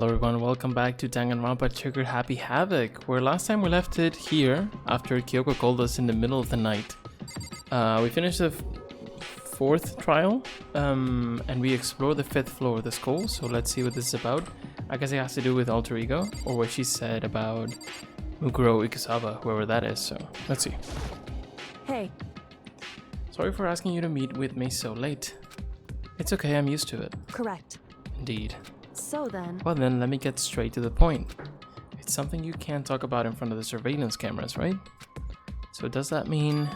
Hello everyone, welcome back to Danganronpa Trigger Happy Havoc, where last time we left it here after Kyoko called us in the middle of the night. We finished the fourth trial and we explored the fifth floor of the school, so let's see what this is about. I guess it has to do with alter ego, or what she said about Mukuro Ikusaba, whoever that is, so let's see. Hey. Sorry for asking you to meet with me so late. It's okay, I'm used to it. Correct. Indeed. So then... Well then, let me get straight to the point. It's something you can't talk about in front of the surveillance cameras, right? So does that mean...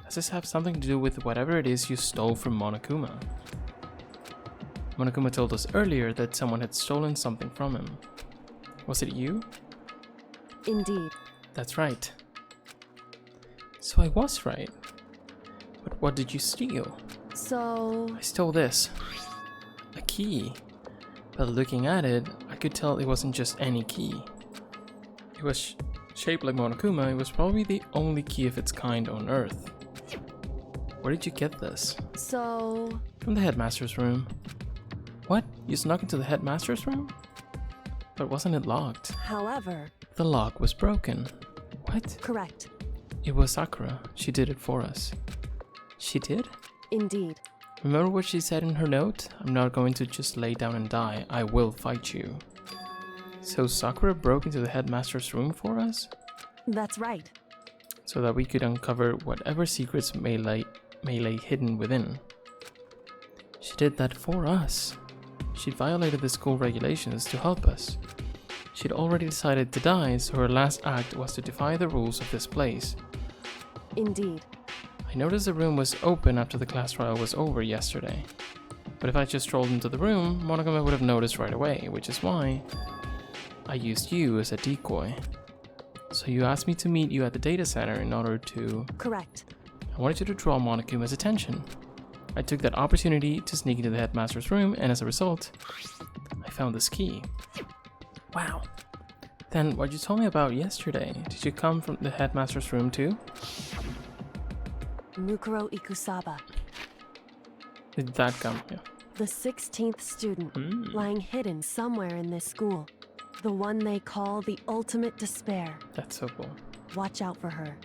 Does this have something to do with whatever it is you stole from Monokuma? Monokuma told us earlier that someone had stolen something from him. Was it you? Indeed. That's right. So I was right. But what did you steal? So... I stole this. A key. But looking at it, I could tell it wasn't just any key. It was shaped like Monokuma. It was probably the only key of its kind on Earth. Where did you get this? So... From the headmaster's room. What? You snuck into the headmaster's room? But wasn't it locked? However... The lock was broken. What? Correct. It was Sakura. She did it for us. She did? Indeed. Remember what she said in her note? I'm not going to just lay down and die. I will fight you. So Sakura broke into the headmaster's room for us? That's right. So that we could uncover whatever secrets may lay hidden within. She did that for us. She violated the school regulations to help us. She'd already decided to die, so her last act was to defy the rules of this place. Indeed. I noticed the room was open after the class trial was over yesterday. But if I just strolled into the room, Monokuma would have noticed right away, which is why I used you as a decoy. So you asked me to meet you at the data center in order to... Correct. I wanted you to draw Monokuma's attention. I took that opportunity to sneak into the headmaster's room, and as a result, I found this key. Wow. Then what you told me about yesterday, did you come from the headmaster's room too? Mukuro Ikusaba. Did that come? Yeah. The 16th student, lying hidden somewhere in this school. The one they call the ultimate despair. That's so cool. Watch out for her.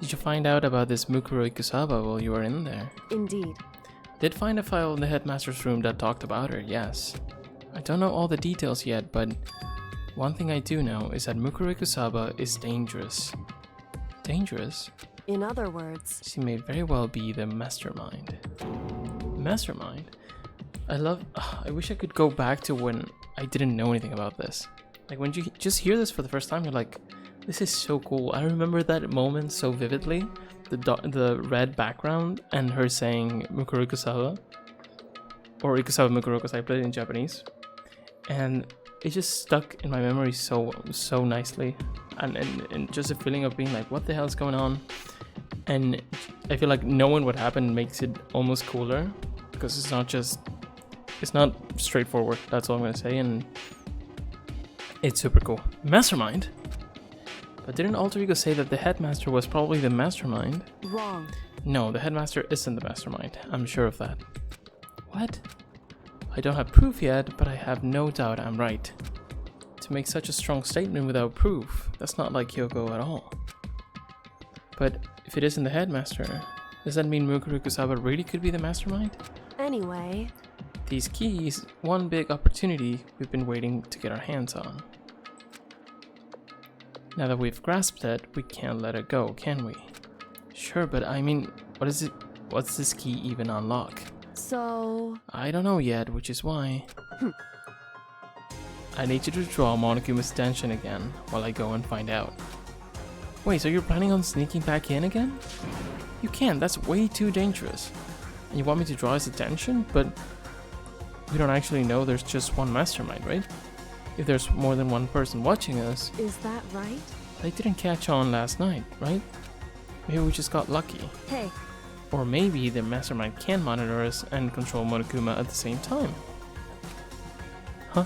Did you find out about this Mukuro Ikusaba while you were in there? Indeed. Did find a file in the headmaster's room that talked about her, yes. I don't know all the details yet, but one thing I do know is that Mukuro Ikusaba is dangerous. Dangerous? In other words... She may very well be the mastermind. Mastermind? I wish I could go back to when I didn't know anything about this. Like when you just hear this for the first time, you're like, this is so cool. I remember that moment so vividly. The red background and her saying Mukuro Ikusaba. Or Ikusaba Mukuro, because I played it in Japanese. And it just stuck in my memory so nicely. And just a feeling of being like, what the hell is going on? And I feel like knowing what happened makes it almost cooler. Because it's not straightforward. That's all I'm going to say. And it's super cool. Mastermind? But didn't Alter Ego say that the headmaster was probably the mastermind? Wrong. No, the headmaster isn't the mastermind. I'm sure of that. What? I don't have proof yet, but I have no doubt I'm right. To make such a strong statement without proof, that's not like Kyoko at all. But if it isn't the headmaster, does that mean Mukuro Ikusaba really could be the mastermind? Anyway... These keys, one big opportunity we've been waiting to get our hands on. Now that we've grasped it, we can't let it go, can we? Sure, but I mean, what's this key even unlock? So... I don't know yet, which is why... I need you to draw Monokuma's attention again, while I go and find out. Wait, so you're planning on sneaking back in again? You can't, that's way too dangerous. And you want me to draw his attention? But we don't actually know there's just one mastermind, right? If there's more than one person watching us... Is that right? They didn't catch on last night, right? Maybe we just got lucky. Hey. Or maybe the mastermind can monitor us and control Monokuma at the same time. Huh?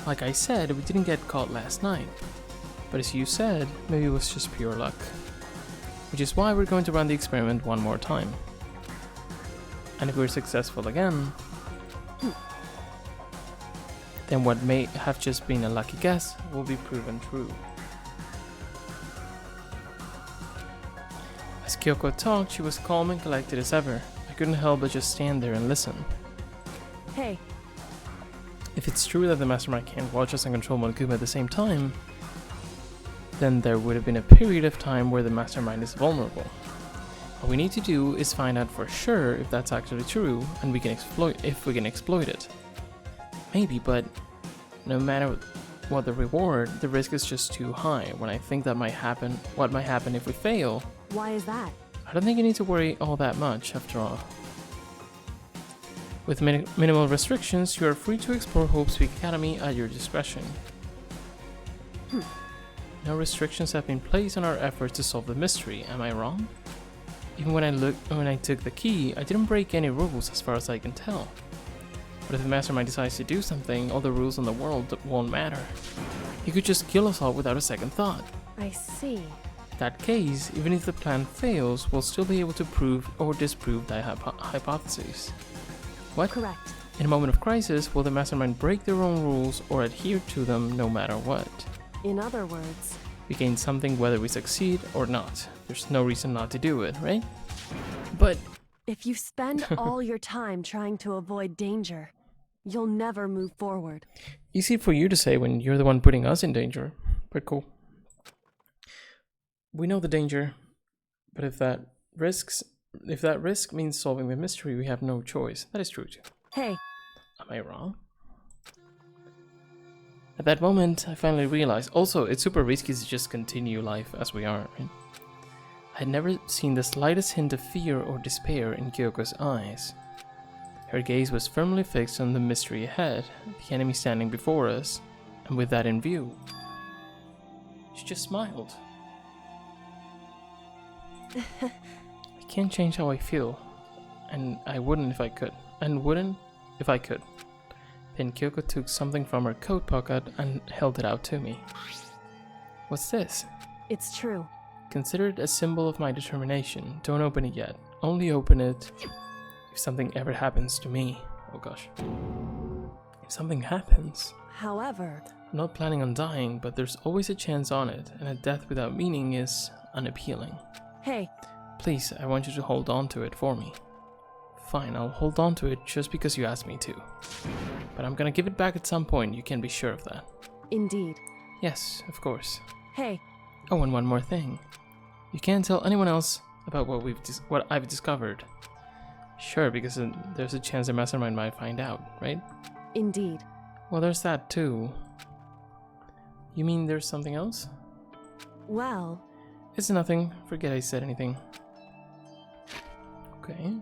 Like I said, we didn't get caught last night. But as you said, maybe it was just pure luck. Which is why we're going to run the experiment one more time. And if we're successful again, then what may have just been a lucky guess will be proven true. As Kyoko talked, she was calm and collected as ever. I couldn't help but just stand there and listen. Hey. If it's true that the Mastermind can't watch us and control Monokuma at the same time, then there would have been a period of time where the Mastermind is vulnerable. What we need to do is find out for sure if that's actually true, and we can exploit it. Maybe, but no matter what the reward, the risk is just too high. When I think that what might happen if we fail. Why is that? I don't think you need to worry all that much, after all. With minimal restrictions, you are free to explore Hope's Peak Academy at your discretion. No restrictions have been placed on our efforts to solve the mystery, am I wrong? Even when I took the key, I didn't break any rules as far as I can tell. But if the Mastermind decides to do something, all the rules in the world won't matter. He could just kill us all without a second thought. I see. In that case, even if the plan fails, we'll still be able to prove or disprove the hypotheses. What? Correct. In a moment of crisis, will the Mastermind break their own rules or adhere to them no matter what? In other words, we gain something whether we succeed or not. There's no reason not to do it, right? But if you spend all your time trying to avoid danger, you'll never move forward. Easy for you to say when you're the one putting us in danger, but cool. We know the danger, but if that risk means solving the mystery, we have no choice. That is true too. Hey. Am I wrong? At that moment, I finally realized, also, it's super risky to just continue life as we are, right? I had never seen the slightest hint of fear or despair in Kyoko's eyes. Her gaze was firmly fixed on the mystery ahead, the enemy standing before us, and with that in view, she just smiled. I can't change how I feel, and I wouldn't if I could. Then Kyoko took something from her coat pocket and held it out to me. What's this? It's true. Consider it a symbol of my determination. Don't open it yet. Only open it if something ever happens to me. Oh gosh. If something happens. However, I'm not planning on dying, but there's always a chance on it, and a death without meaning is unappealing. Hey. Please, I want you to hold on to it for me. Fine, I'll hold on to it just because you asked me to. But I'm gonna give it back at some point, you can be sure of that. Indeed. Yes, of course. Hey. Oh, and one more thing. You can't tell anyone else about what I've discovered. Sure, because there's a chance the Mastermind might find out, right? Indeed. Well, there's that too. You mean there's something else? Well... It's nothing. Forget I said anything. Okay.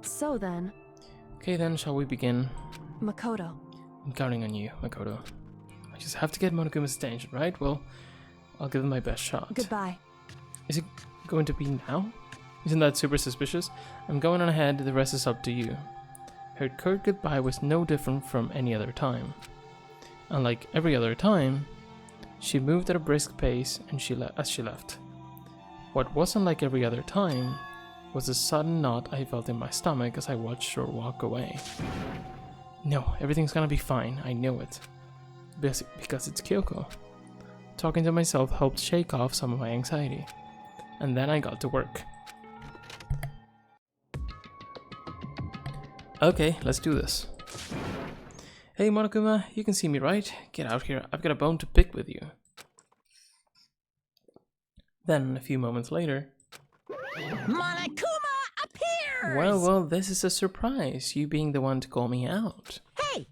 So then... Okay then, shall we begin? Makoto. I'm counting on you, Makoto. I just have to get Monokuma's attention, right? Well, I'll give him my best shot. Goodbye. Is it going to be now? Isn't that super suspicious? I'm going on ahead, the rest is up to you. Her curt goodbye was no different from any other time. Unlike every other time, she moved at a brisk pace as she left. What wasn't like every other time was a sudden knot I felt in my stomach as I watched her walk away. No, everything's gonna be fine, I know it. Because it's Kyoko. Talking to myself helped shake off some of my anxiety. And then I got to work. Okay, let's do this. Hey Monokuma, you can see me, right? Get out here, I've got a bone to pick with you. Then, a few moments later... Monokuma appears! Well, this is a surprise, you being the one to call me out. Hey!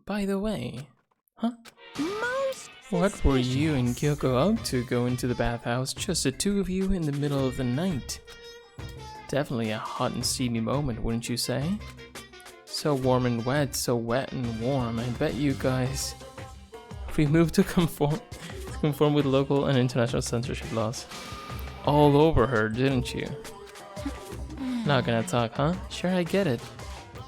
By the way... Huh? Most What were you and Kyoko up to going to the bathhouse, just the two of you in the middle of the night? Definitely a hot and steamy moment, wouldn't you say? So warm and wet, so wet and warm. I bet you guys moved to conform with local and international censorship laws. All over her, didn't you? Not gonna talk, huh? Sure, I get it.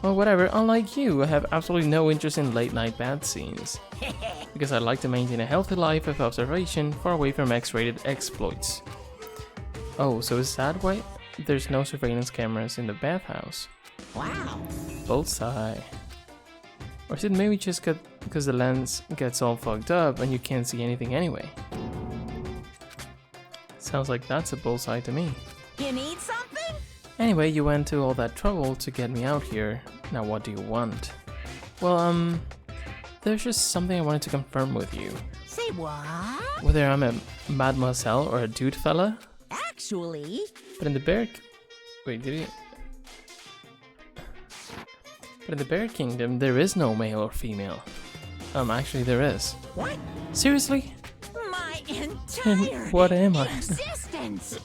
Well, whatever. Unlike you, I have absolutely no interest in late-night bath scenes. Because I like to maintain a healthy life of observation, far away from X-rated exploits. Oh, so is that why there's no surveillance cameras in the bathhouse? Wow. Bullseye. Or is it maybe just because the lens gets all fucked up and you can't see anything anyway? Sounds like that's a bullseye to me. You need something? Anyway, you went to all that trouble to get me out here. Now what do you want? Well, there's just something I wanted to confirm with you. Say what? Whether I'm a mademoiselle or a dude fella. Actually... But in the bear... Wait, did he... But in the bear kingdom, there is no male or female. Actually there is. What? Seriously? My entire What am I? existence!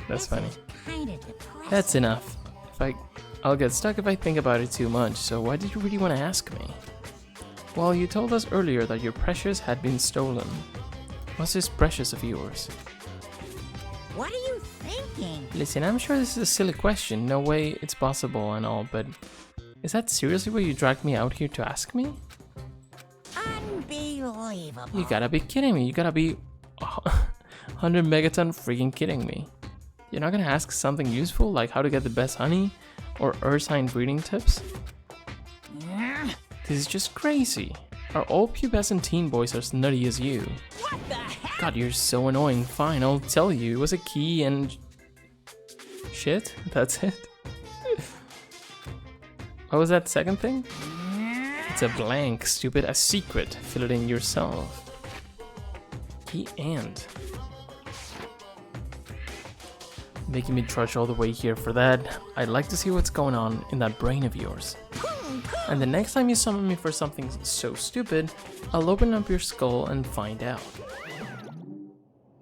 That's funny. Kinda depressing. That's enough. I'll get stuck if I think about it too much, so why did you really want to ask me? Well, you told us earlier that your precious had been stolen. What's this precious of yours? What are you thinking? Listen, I'm sure this is a silly question, no way it's possible and all, but is that seriously why you dragged me out here to ask me? Unbelievable. You gotta be kidding me, you gotta be 100 megaton freaking kidding me. You're not gonna ask something useful like how to get the best honey or Ursine breeding tips? Yeah. This is just crazy. Are all pubescent teen boys as nutty as you? What the heck? God, you're so annoying. Fine, I'll tell you. It was a key and... shit? That's it? What was that second thing? It's a blank, stupid. A secret. Fill it in yourself. Key and... Making me trudge all the way here for that. I'd like to see what's going on in that brain of yours. And the next time you summon me for something so stupid, I'll open up your skull and find out.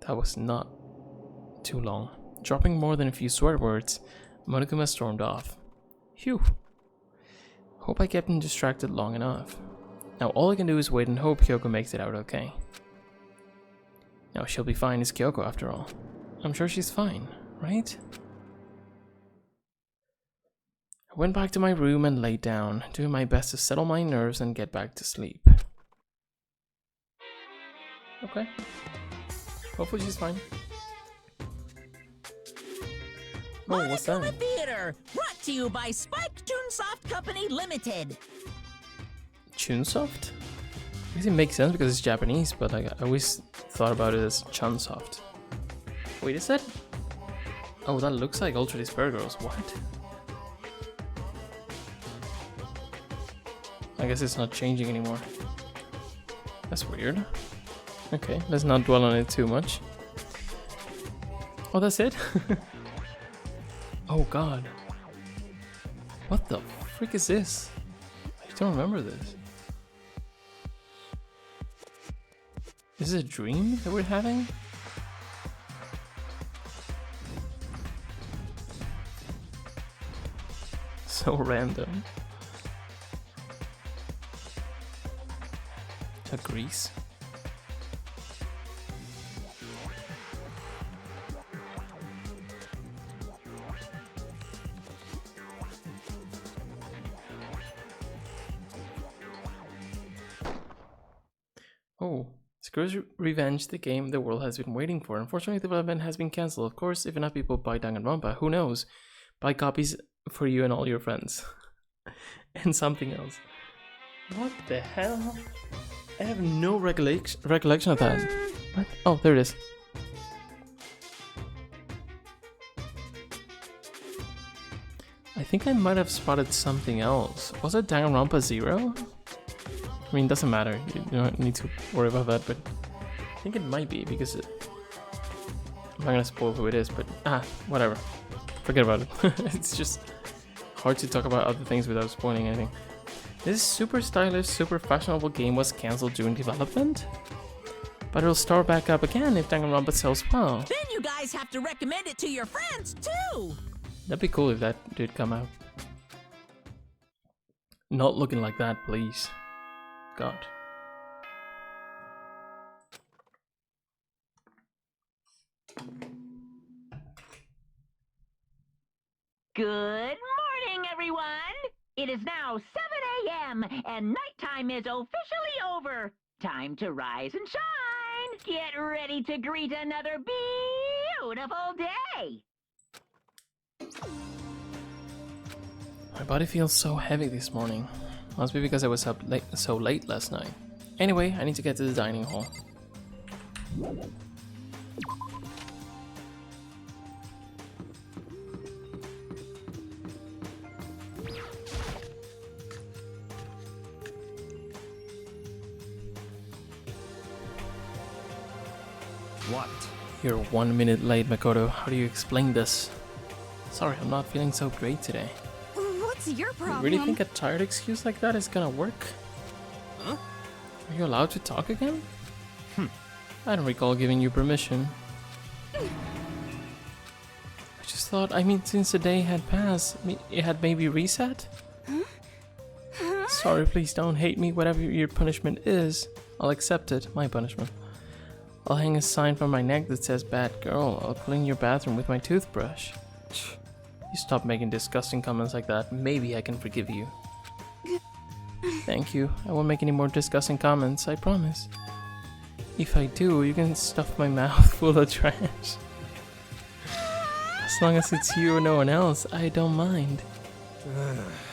That was not too long. Dropping more than a few swear words, Monokuma stormed off. Phew. Hope I kept him distracted long enough. Now all I can do is wait and hope Kyoko makes it out okay. Now she'll be fine, it's Kyoko after all. I'm sure she's fine, right? I went back to my room and laid down, doing my best to settle my nerves and get back to sleep. Okay. Hopefully she's fine. Oh, what's that? Monokuma Theater, brought to you by Spike Toonsoft Company Limited. Chunsoft? I guess it makes sense because it's Japanese, but I always thought about it as Chunsoft. Wait, is that? Oh, that looks like Ultra Despair Girls. What? I guess it's not changing anymore. That's weird. Okay, let's not dwell on it too much. Oh, that's it? Oh god. What the frick is this? I don't remember this. Is this a dream that we're having? So random. Is that Greece? Oh, Screw's Revenge, the game the world has been waiting for. Unfortunately, development has been cancelled. Of course, if enough people buy Danganronpa, who knows? Buy copies for you and all your friends. And something else. What the hell? I have no recollection of that. What? Oh, there it is. I think I might have spotted something else. Was it Danganronpa 0? I mean, doesn't matter. You don't need to worry about that, but I think it might be because I'm not gonna spoil who it is, but whatever. Forget about it. It's just hard to talk about other things without spoiling anything. This super stylish, super fashionable game was cancelled during development, but it'll start back up again if Danganronpa sells well. Then you guys have to recommend it to your friends too. That'd be cool if that did come out. Not looking like that, please. God. Good morning, everyone! It is now 7 a.m. and nighttime is officially over. Time to rise and shine! Get ready to greet another beautiful day. My body feels so heavy this morning. Must be because I was up so late last night. Anyway, I need to get to the dining hall. What? You're 1 minute late, Makoto. How do you explain this? Sorry, I'm not feeling so great today. What's your problem? You really think a tired excuse like that is gonna work? Huh? Are you allowed to talk again? I don't recall giving you permission. I just thought, since the day had passed, it had maybe reset? Sorry, please don't hate me. Whatever your punishment is, I'll accept it, my punishment. I'll hang a sign from my neck that says bad girl. I'll clean your bathroom with my toothbrush. You stop making disgusting comments like that. Maybe I can forgive you. Thank you. I won't make any more disgusting comments, I promise. If I do, you can stuff my mouth full of trash. As long as it's you or no one else, I don't mind.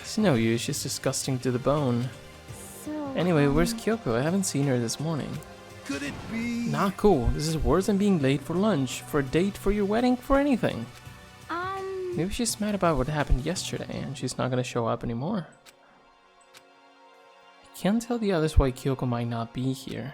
It's no use, she's disgusting to the bone. So, Anyway, where's Kyoko? I haven't seen her this morning. Could it be? Not cool. This is worse than being late for lunch, for a date, for your wedding, for anything. Maybe she's mad about what happened yesterday and she's not gonna show up anymore. I can't tell the others why Kyoko might not be here.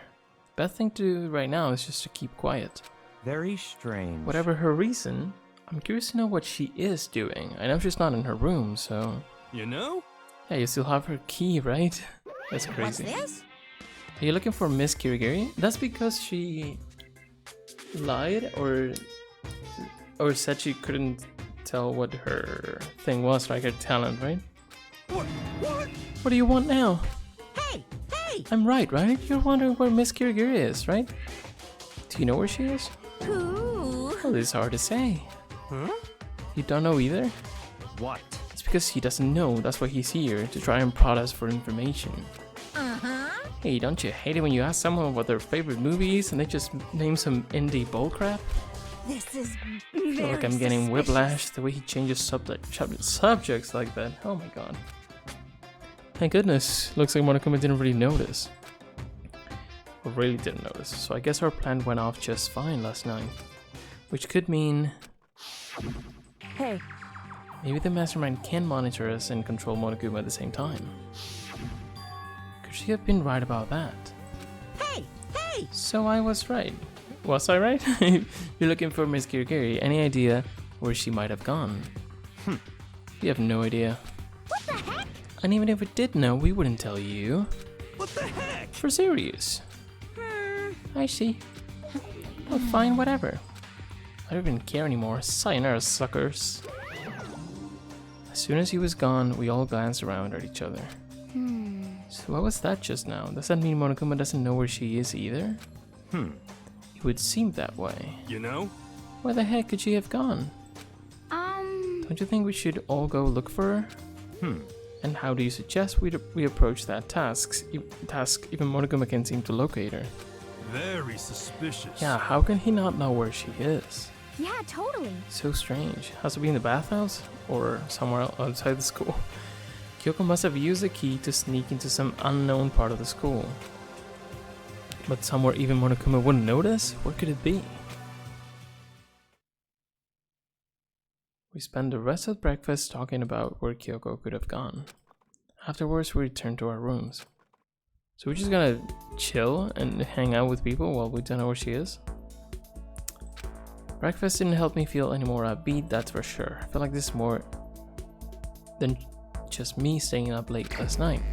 The best thing to do right now is just to keep quiet. Very strange. Whatever her reason, I'm curious to know what she is doing. I know she's not in her room, so... You know? Yeah, you still have her key, right? That's crazy. What's this? Are you looking for Miss Kirigiri? That's because she lied or said she couldn't tell what her thing was, like her talent, right? What? What do you want now? Hey! Hey! I'm right? You're wondering where Miss Kirigiri is, right? Do you know where she is? Ooh. Well, it's hard to say. Huh? You don't know either? What? It's because he doesn't know, that's why he's here, to try and prod us for information. Uh-huh. Hey, don't you hate it when you ask someone what their favorite movie is and they just name some indie bullcrap? This is I feel like I'm getting whiplash the way he changes subjects like that. Oh my god. Thank goodness. Looks like Monokuma didn't really notice. Or really didn't notice. So I guess our plan went off just fine last night. Which could mean... hey, maybe the mastermind can monitor us and control Monokuma at the same time. Could she have been right about that? Hey! Hey! So I was right. Was I right? You're looking for Miss Kirigiri. Any idea where she might have gone? We have no idea. What the heck? And even if we did know, we wouldn't tell you. What the heck? For serious. I see. Well, fine, whatever. I don't even care anymore. Sayonara, suckers. As soon as he was gone, we all glanced around at each other. So what was that just now? Does that mean Monokuma doesn't know where she is either? It would seem that way. You know? Where the heck could she have gone? Don't you think we should all go look for her? And how do you suggest we approach that task? Even Monokuma can seem to locate her. Very suspicious. Yeah, how can he not know where she is? Yeah, totally. So strange. Has to be in the bathhouse? Or somewhere outside the school? Kyoko must have used the key to sneak into some unknown part of the school. But somewhere even Monokuma wouldn't notice? Where could it be? We spent the rest of breakfast talking about where Kyoko could have gone. Afterwards, we returned to our rooms. So we're just gonna chill and hang out with people while we don't know where she is? Breakfast didn't help me feel any more upbeat, that's for sure. I feel like this is more than just me staying up late last night.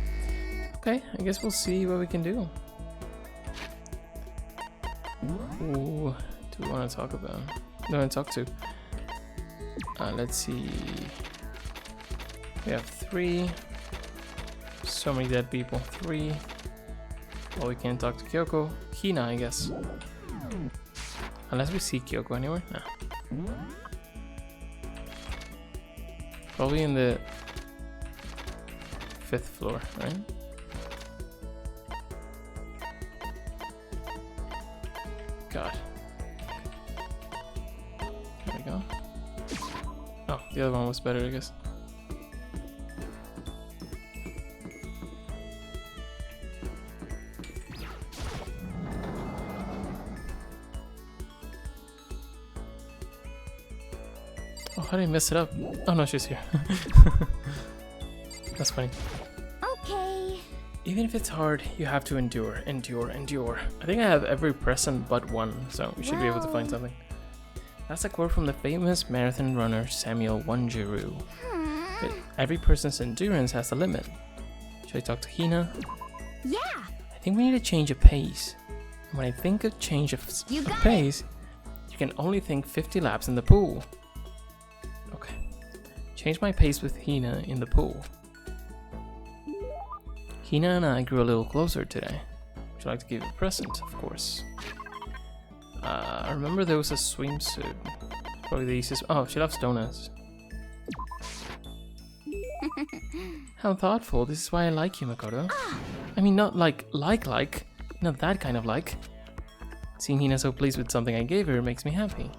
Okay, I guess we'll see what we can do. Who do we want to talk about? No one to talk to. Let's see. We have 3. So many dead people. 3. Well, we can't talk to Kyoko. Hina, I guess. Unless we see Kyoko anywhere. Nah. Probably in the 5th floor, right? God. Oh, the other one was better, I guess. Oh, how did I mess it up? Oh no, she's here. That's funny. Okay. Even if it's hard, you have to endure, endure, endure. I think I have every present but one, so we should be able to find something. That's a quote from the famous marathon runner Samuel Wanjiru. But every person's endurance has a limit. Should I talk to Hina? Yeah. I think we need a change of pace. When I think of change of pace, you can only think 50 laps in the pool. Okay. Change my pace with Hina in the pool. Hina and I grew a little closer today. Would you like to give a present? Of course. I remember there was a swimsuit. Probably the easiest. Oh, she loves donuts. How thoughtful. This is why I like you, Mukuro. I mean, not like. Not that kind of like. Seeing Hina so pleased with something I gave her makes me happy.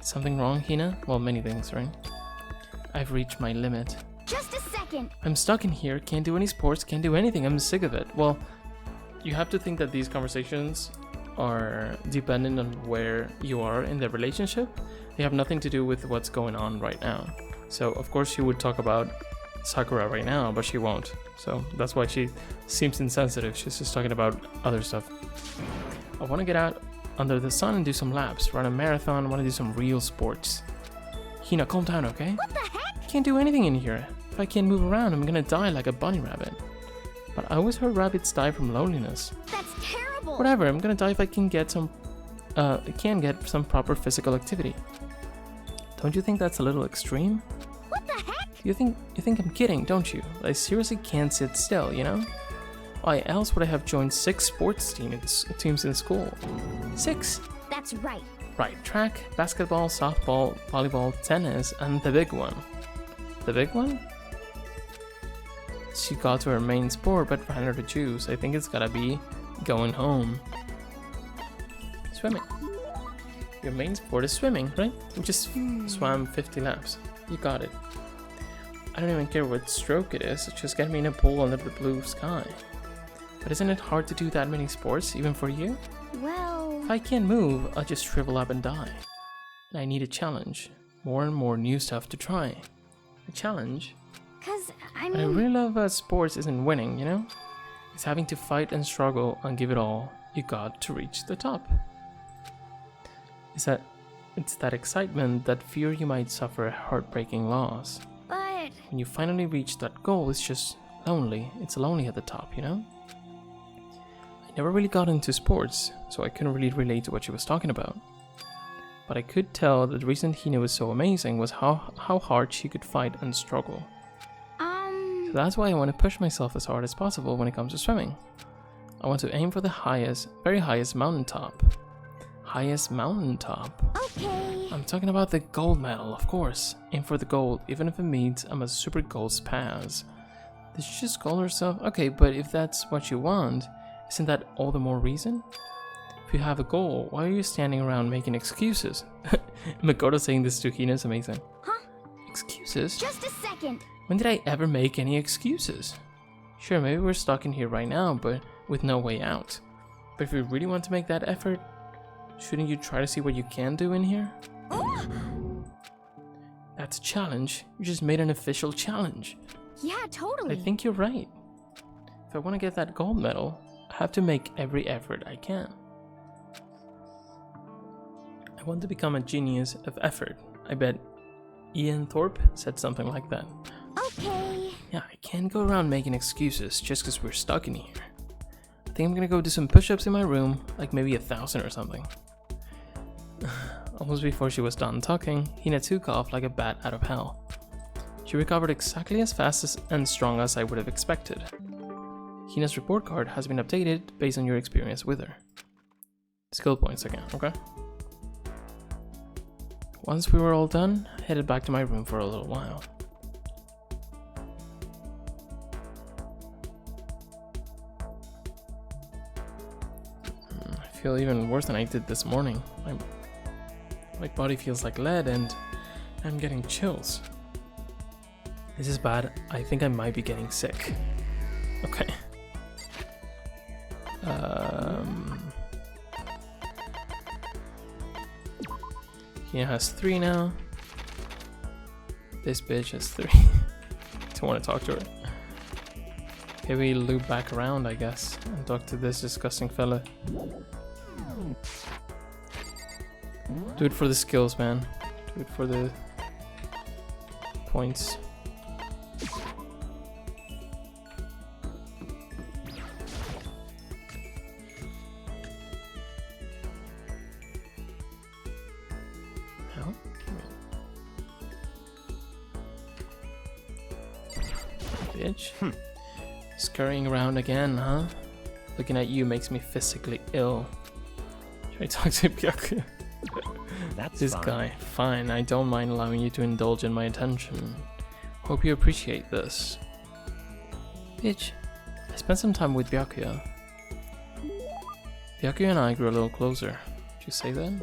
Something wrong, Hina? Well, many things, right? I've reached my limit. Just a second. I'm stuck in here, can't do any sports, can't do anything, I'm sick of it. Well, you have to think that these conversations are dependent on where you are in the relationship. They have nothing to do with what's going on right now. So, of course, she would talk about Sakura right now, but she won't. So, that's why she seems insensitive. She's just talking about other stuff. I want to get out under the sun and do some laps, run a marathon, I want to do some real sports. Hina, calm down, okay? What the heck? Can't do anything in here. If I can't move around, I'm gonna die like a bunny rabbit. But I always heard rabbits die from loneliness. That's terrible. Whatever, I'm gonna die if I can get some proper physical activity. Don't you think that's a little extreme? What the heck? You think I'm kidding, don't you? I seriously can't sit still, you know? Why else would I have joined 6 sports teams in school? 6? That's right. Right, track, basketball, softball, volleyball, tennis, and the big one. The big one? She got to her main sport but ran out of juice. I think it's gotta be going home. Swimming. Your main sport is swimming, right? You just swam 50 laps. You got it. I don't even care what stroke it is, just get me in a pool under the blue sky. But isn't it hard to do that many sports, even for you? Well... If I can't move, I'll just shrivel up and die. And I need a challenge. More and more new stuff to try. A challenge? 'Cause, I What I mean... really love about sports isn't winning, you know? It's having to fight and struggle and give it all you got to reach the top. It's that excitement, that fear you might suffer a heartbreaking loss. But... When you finally reach that goal, it's just lonely. It's lonely at the top, you know? I never really got into sports, so I couldn't really relate to what she was talking about. But I could tell that the reason Hina was so amazing was how hard she could fight and struggle. So that's why I want to push myself as hard as possible when it comes to swimming. I want to aim for the highest, very highest mountaintop. Highest mountaintop? Okay. I'm talking about the gold medal, of course. Aim for the gold, even if it means I'm a super gold spaz. Did she just call herself? Okay, but if that's what you want, isn't that all the more reason? If you have a goal, why are you standing around making excuses? Mukuro saying this to Hina is amazing. Huh? Excuses? Just a second. When did I ever make any excuses? Sure, maybe we're stuck in here right now, but with no way out. But if you really want to make that effort, shouldn't you try to see what you can do in here? That's a challenge. You just made an official challenge. Yeah, totally. I think you're right. If I want to get that gold medal, I have to make every effort I can. I want to become a genius of effort. I bet Ian Thorpe said something like that. Okay. Yeah, I can't go around making excuses just because we're stuck in here. I think I'm gonna go do some push-ups in my room, like maybe 1,000 or something. Almost before she was done talking, Hina took off like a bat out of hell. She recovered exactly as fast and strong as I would have expected. Hina's report card has been updated based on your experience with her. Skill points again, okay? Once we were all done, I headed back to my room for a little while. I feel even worse than I did this morning. My body feels like lead and I'm getting chills. This is bad. I think I might be getting sick. Okay. He has 3 now. This bitch has 3. Don't want to talk to her. Okay, we loop back around, I guess, and talk to this disgusting fella. Do it for the skills, man. Do it for the points. How? Bitch. Scurrying around again, huh? Looking at you makes me physically ill. Should I talk to Byakuya? That's This fine. guy. Fine, I don't mind allowing you to indulge in my attention. Hope you appreciate this. Bitch, I spent some time with Byakuya. Byakuya and I grew a little closer. Did you say that?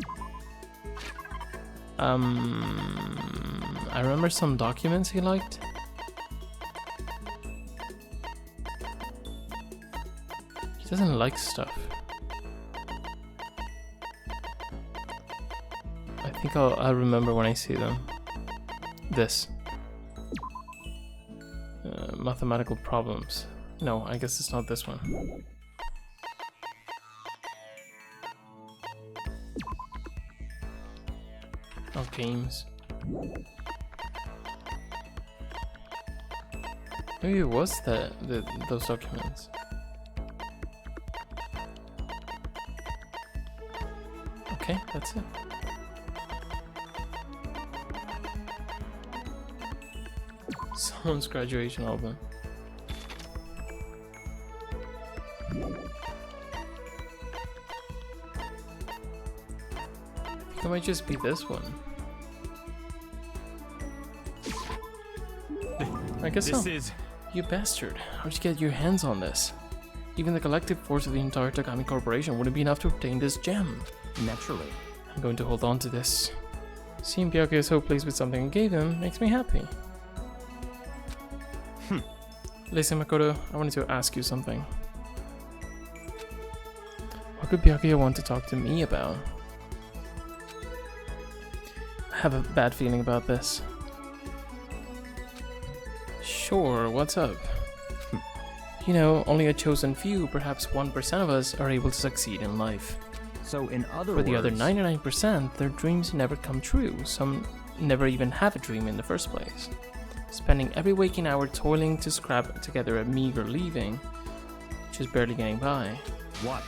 I remember some documents he liked. He doesn't like stuff. I think I'll remember when I see them. This. Mathematical problems. No, I guess it's not this one. Oh, games. Maybe it was those documents. Okay, that's it. Someone's graduation album. I think it might just be this one. I guess This so. is... You bastard. How'd you get your hands on this? Even the collective force of the entire Takami Corporation wouldn't be enough to obtain this gem. Naturally. I'm going to hold on to this. Seeing Byakuya so pleased with something I gave him makes me happy. Listen, Makoto, I wanted to ask you something. What could Byakuya want to talk to me about? I have a bad feeling about this. Sure, what's up? You know, only a chosen few, perhaps 1% of us, are able to succeed in life. So in other For words... the other 99%, their dreams never come true. Some never even have a dream in the first place. Spending every waking hour toiling to scrap together a meager living, just barely getting by. What?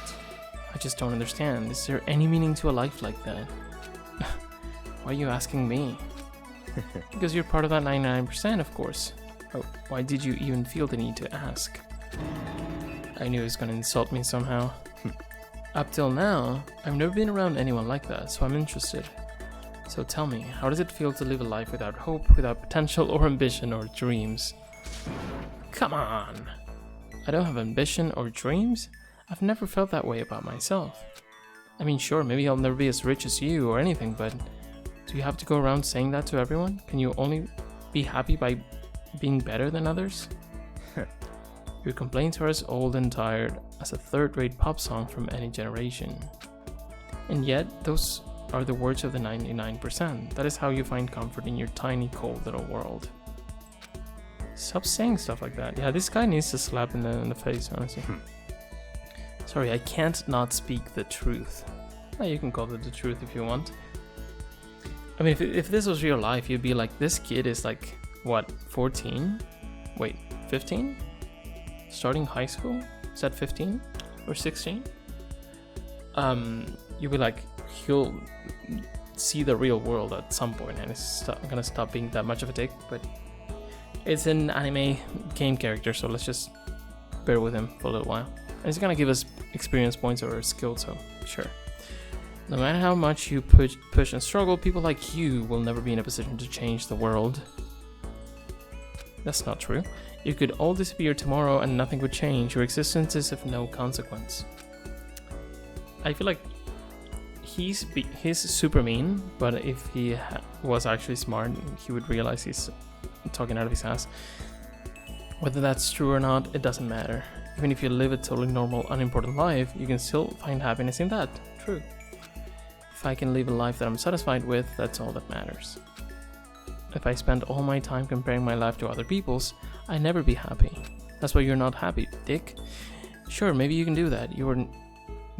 I just don't understand. Is there any meaning to a life like that? Why are you asking me? Because you're part of that 99%, of course. Oh, why did you even feel the need to ask? I knew he was gonna insult me somehow. Up till now, I've never been around anyone like that, so I'm interested. So tell me, how does it feel to live a life without hope, without potential or ambition or dreams? Come on! I don't have ambition or dreams? I've never felt that way about myself. I mean, sure, maybe I'll never be as rich as you or anything, but do you have to go around saying that to everyone? Can you only be happy by being better than others? Your complaints are as old and tired as a third-rate pop song from any generation. And yet, those are the words of the 99%. That is how you find comfort in your tiny, cold little world. Stop saying stuff like that. Yeah, this guy needs to slap in the face, honestly. Sorry, I can't not speak the truth. Well, you can call it the truth if you want. I mean, if this was real life, you'd be like, this kid is like, what, 14? Wait, 15? Starting high school? Is that 15? Or 16? You'd be like, he'll see the real world at some point and it's gonna stop being that much of a dick, but it's an anime game character, so let's just bear with him for a little while. And he's gonna give us experience points or skill, so sure. No matter how much you push and struggle, people like you will never be in a position to change the world. That's not true. You could all disappear tomorrow and nothing would change. Your existence is of no consequence. I feel like he's super mean, but if he was actually smart, he would realize he's talking out of his ass. Whether that's true or not, it doesn't matter. Even if you live a totally normal, unimportant life, you can still find happiness in that. True. If I can live a life that I'm satisfied with, that's all that matters. If I spend all my time comparing my life to other people's, I'd never be happy. That's why you're not happy, dick. Sure, maybe you can do that. You were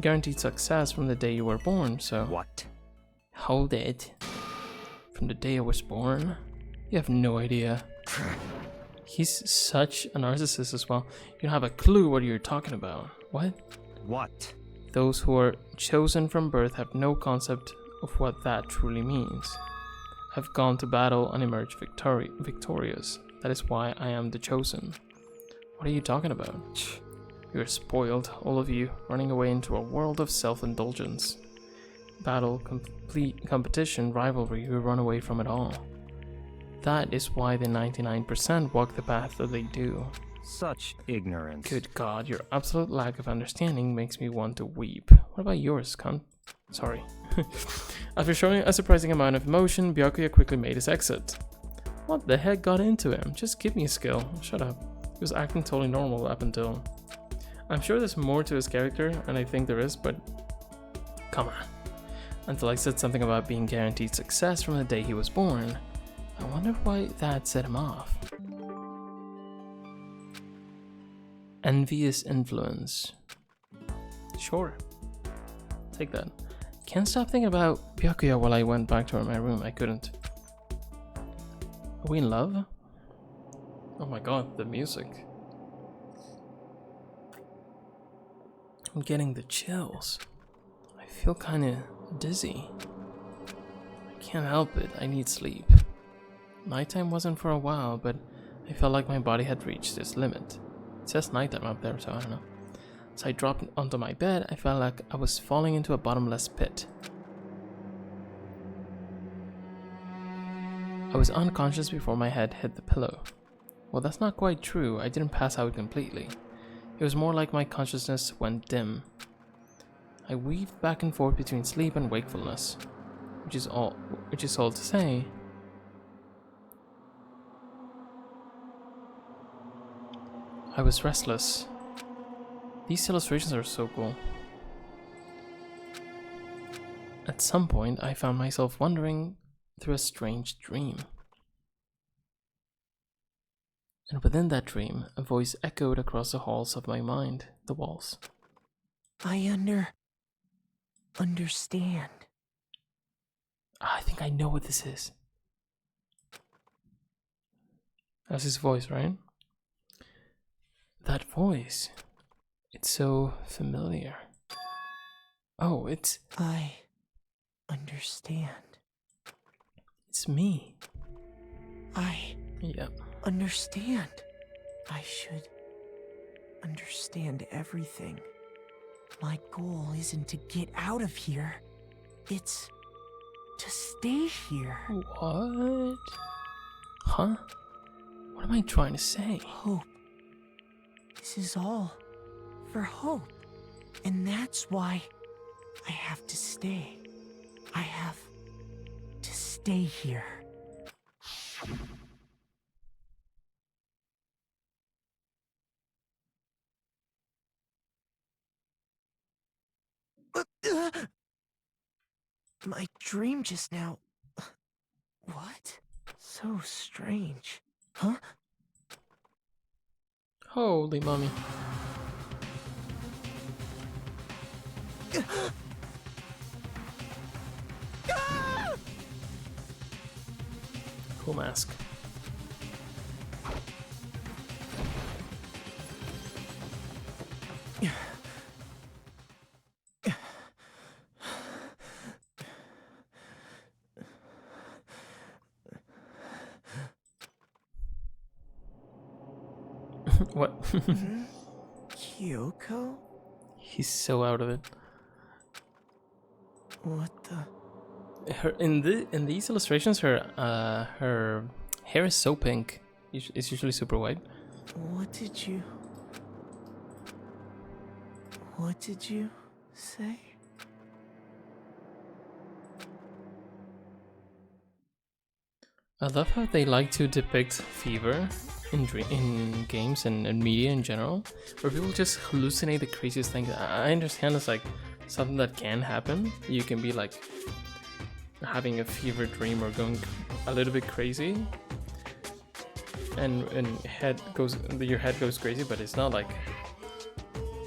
guaranteed success from the day you were born, so... What? Hold it. From the day I was born? You have no idea. He's such a narcissist as well. You don't have a clue what you're talking about. What? What? Those who are chosen from birth have no concept of what that truly means. I've gone to battle and emerged victorious. That is why I am the chosen. What are you talking about? You're spoiled, all of you, running away into a world of self-indulgence. Battle, complete competition, rivalry, you run away from it all. That is why the 99% walk the path that they do. Such ignorance. Good God, your absolute lack of understanding makes me want to weep. What about yours, cunt? Sorry. After showing a surprising amount of emotion, Byakuya quickly made his exit. What the heck got into him? Just give me a skill. Shut up. He was acting totally normal up until... I'm sure there's more to his character, and I think there is, but... Come on. Until I said something about being guaranteed success from the day he was born. I wonder why that set him off. Envious influence. Sure. Take that. Can't stop thinking about Byakuya while I went back to my room. I couldn't. Are we in love? Oh my god, the music. I'm getting the chills. I feel kinda dizzy. I can't help it, I need sleep. Nighttime wasn't for a while, but I felt like my body had reached its limit. It says nighttime up there, so I don't know. As I dropped onto my bed, I felt like I was falling into a bottomless pit. I was unconscious before my head hit the pillow. Well, that's not quite true. I didn't pass out completely. It was more like my consciousness went dim. I weaved back and forth between sleep and wakefulness, which is all to say, I was restless. These illustrations are so cool. At some point, I found myself wandering through a strange dream. And within that dream, a voice echoed across the halls of my mind, the walls. I understand. I think I know what this is. That's his voice, right? That voice. It's so familiar. Oh, I understand. It's me. I understand. I should understand everything. My goal isn't to get out of here. It's to stay here. What? Huh? What am I trying to say? Hope. This is all for hope. And that's why I have to stay. I have to stay here. My dream just now. What? So strange. Huh? Holy mommy. Cool mask. What? Kyoko? He's so out of it. What the? Her in these illustrations, her hair is so pink. It's usually super white. What did you say? I love how they like to depict fever in games and media in general, where people just hallucinate the craziest things. I understand it's like something that can happen. You can be like having a fever dream or going a little bit crazy, and your head goes crazy, but it's not like,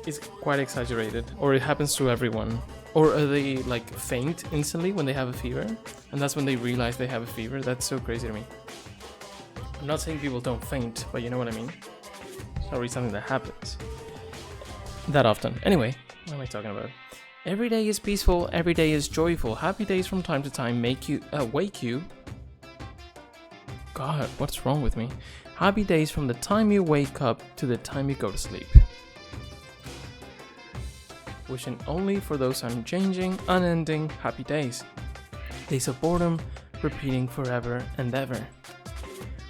it's quite exaggerated, or it happens to everyone. Or are they like faint instantly when they have a fever, and that's when they realize they have a fever? That's so crazy to me. I'm not saying people don't faint, but you know what I mean. It's not really something that happens that often. Anyway, what am I talking about? Every day is peaceful, every day is joyful. Happy days from time to time wake you. God, what's wrong with me? Happy days from the time you wake up to the time you go to sleep. Wishing only for those unchanging, unending happy days. Days of boredom, repeating forever and ever.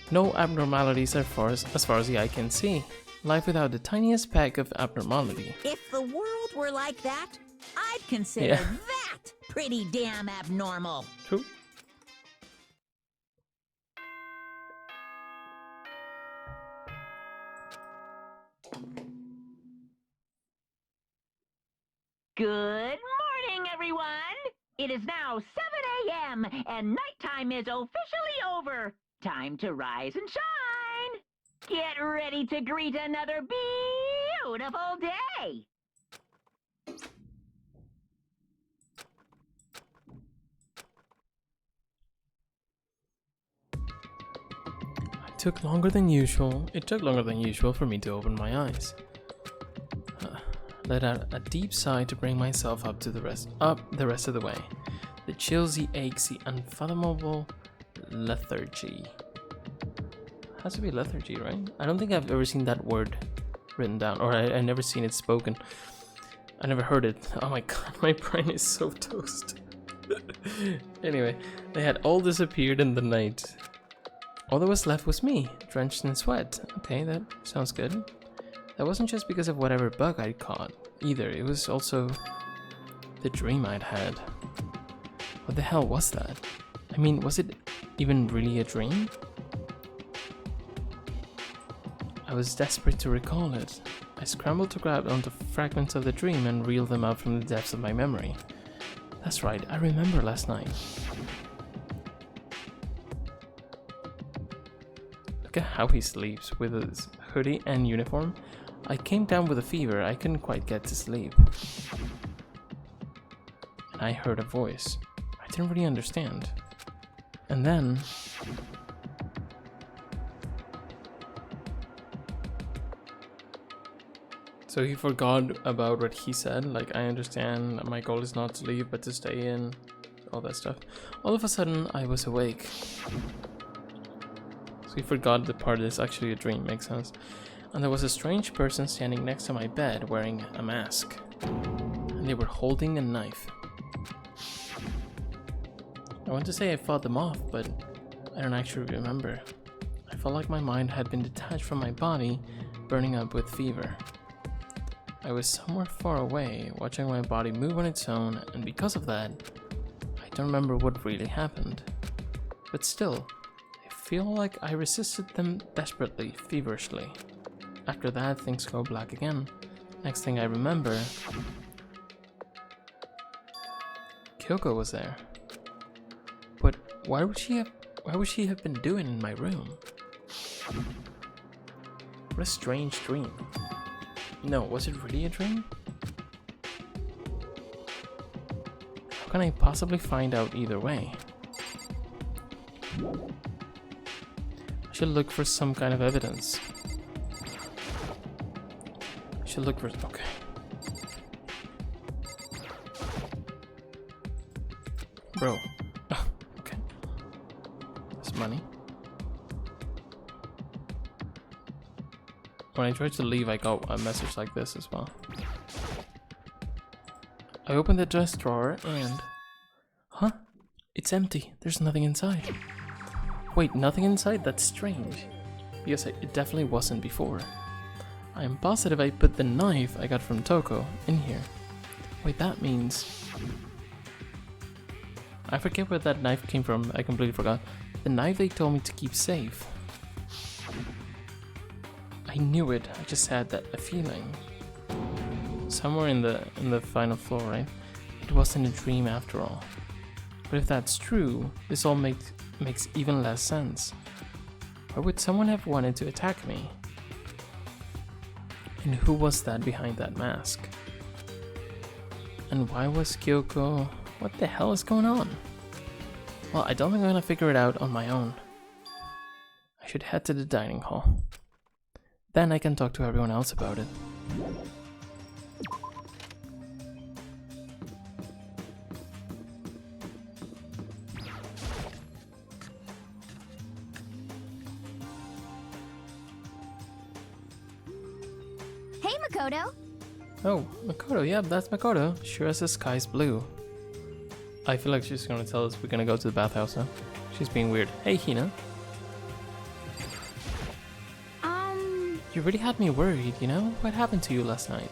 No abnormalities as far as the eye can see. Life without the tiniest peck of abnormality. If the world were like that, I'd consider Yeah. that pretty damn abnormal. True. Good morning, everyone! It is now 7 a.m. and nighttime is officially over. Time to rise and shine! Get ready to greet another beautiful day! It took longer than usual for me to open my eyes. Let out a deep sigh to bring myself up the rest of the way. The chills, the aches, the unfathomable lethargy. Has to be lethargy, right? I don't think I've ever seen that word written down, or I never seen it spoken. I never heard it. Oh my god, my brain is so toast. Anyway, they had all disappeared in the night. All that was left was me, drenched in sweat. Okay, that sounds good. That wasn't just because of whatever bug I'd caught, either. It was also the dream I'd had. What the hell was that? I mean, was it even really a dream? I was desperate to recall it. I scrambled to grab onto fragments of the dream and reel them out from the depths of my memory. That's right, I remember last night. Look at how he sleeps, with his hoodie and uniform. I came down with a fever, I couldn't quite get to sleep. And I heard a voice. I didn't really understand. And then... So he forgot about what he said, like, I understand, my goal is not to leave but to stay in, all that stuff. All of a sudden, I was awake. So he forgot the part that's actually a dream, makes sense. And there was a strange person standing next to my bed wearing a mask. And they were holding a knife. I want to say I fought them off, but I don't actually remember. I felt like my mind had been detached from my body, burning up with fever. I was somewhere far away, watching my body move on its own, and because of that, I don't remember what really happened. But still, I feel like I resisted them desperately, feverishly. After that, things go black again. Next thing I remember, Kyoko was there. But why would she have been doing in my room? What a strange dream. No, was it really a dream? How can I possibly find out either way? I should look for some kind of evidence. I should look for... okay. Bro. Okay. There's money. When I tried to leave, I got a message like this as well. I opened the dress drawer and... Huh? It's empty. There's nothing inside. Wait, nothing inside? That's strange. Because it definitely wasn't before. I am positive I put the knife I got from Toko in here. Wait, that means... I forget where that knife came from. I completely forgot. The knife they told me to keep safe. I knew it, I just had a feeling. Somewhere in the final floor, right? It wasn't a dream after all. But if that's true, this all makes even less sense. Why would someone have wanted to attack me? And who was that behind that mask? And why was Kyoko... What the hell is going on? Well, I don't think I'm gonna figure it out on my own. I should head to the dining hall. Then I can talk to everyone else about it. Hey, Makoto. Oh, Mukuro, yeah, that's Mukuro. Sure as the sky's blue. I feel like she's gonna tell us we're gonna go to the bathhouse now. She's being weird. Hey, Hina. You really had me worried, you know? What happened to you last night?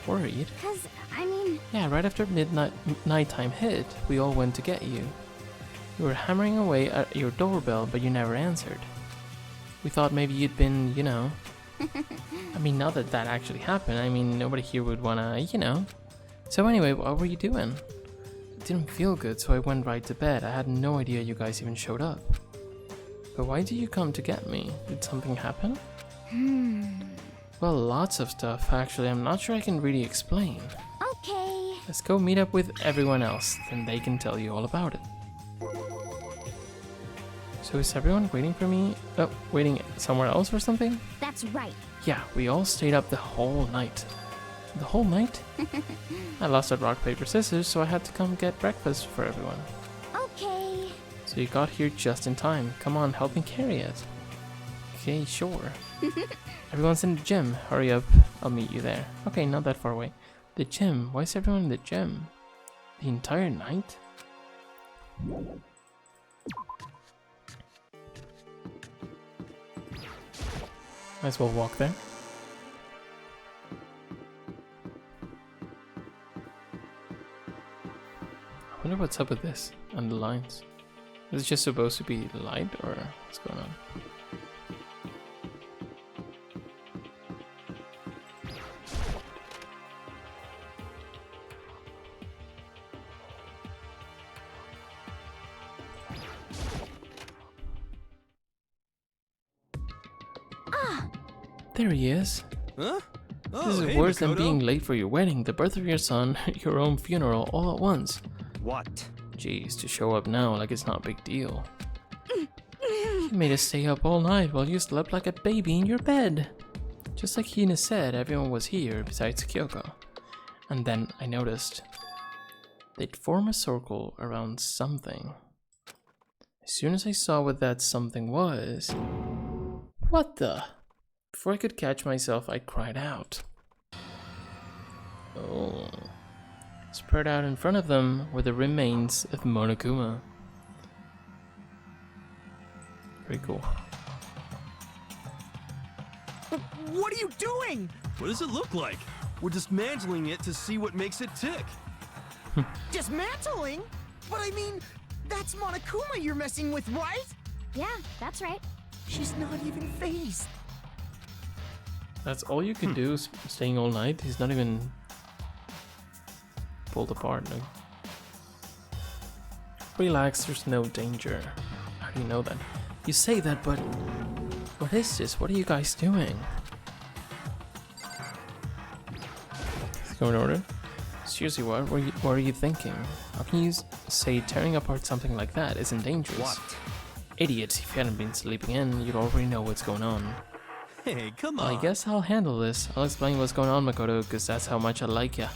Worried? Cause, I mean... Yeah, right after nighttime hit, we all went to get you. You were hammering away at your doorbell, but you never answered. We thought maybe you'd been, you know... I mean, not that that actually happened. I mean, nobody here would wanna, you know. So anyway, what were you doing? It didn't feel good, so I went right to bed. I had no idea you guys even showed up. But why did you come to get me? Did something happen? Well, lots of stuff, actually. I'm not sure I can really explain. Okay. Let's go meet up with everyone else, then they can tell you all about it. So is everyone waiting for me? Oh, waiting somewhere else or something? That's right. Yeah, we all stayed up the whole night. The whole night? I lost at rock, paper, scissors, so I had to come get breakfast for everyone. Okay. So you got here just in time. Come on, help me carry it. Okay, sure. Everyone's in the gym. Hurry up, I'll meet you there. Okay, not that far away. The gym? Why is everyone in the gym? The entire night? Might as well walk there. I wonder what's up with this and the lines. Is it just supposed to be light or what's going on? There he is. Huh? Oh, This is hey, worse than Makoto. being late for your wedding, the birth of your son, your own funeral, all at once. What? Jeez, to show up now like it's not a big deal. You made us stay up all night while you slept like a baby in your bed. Just like Hina said, everyone was here besides Kyoko. And then I noticed they'd form a circle around something. As soon as I saw what that something was... What the... Before I could catch myself, I cried out. Oh. Spread out in front of them were the remains of Monokuma. Pretty cool. What are you doing? What does it look like? We're dismantling it to see what makes it tick. Dismantling? But I mean, that's Monokuma you're messing with, right? Yeah, that's right. She's not even phased. That's all you can do, staying all night. He's not even pulled apart. No. Relax, there's no danger. How do you know that? You say that, but what is this? What are you guys doing? Let's go in order. Seriously, what are you thinking? How can you say tearing apart something like that isn't dangerous? What? Idiots, if you hadn't been sleeping in, you'd already know what's going on. Hey, come Well, on. I guess I'll handle this. I'll explain what's going on, Makoto, because that's how much I like ya.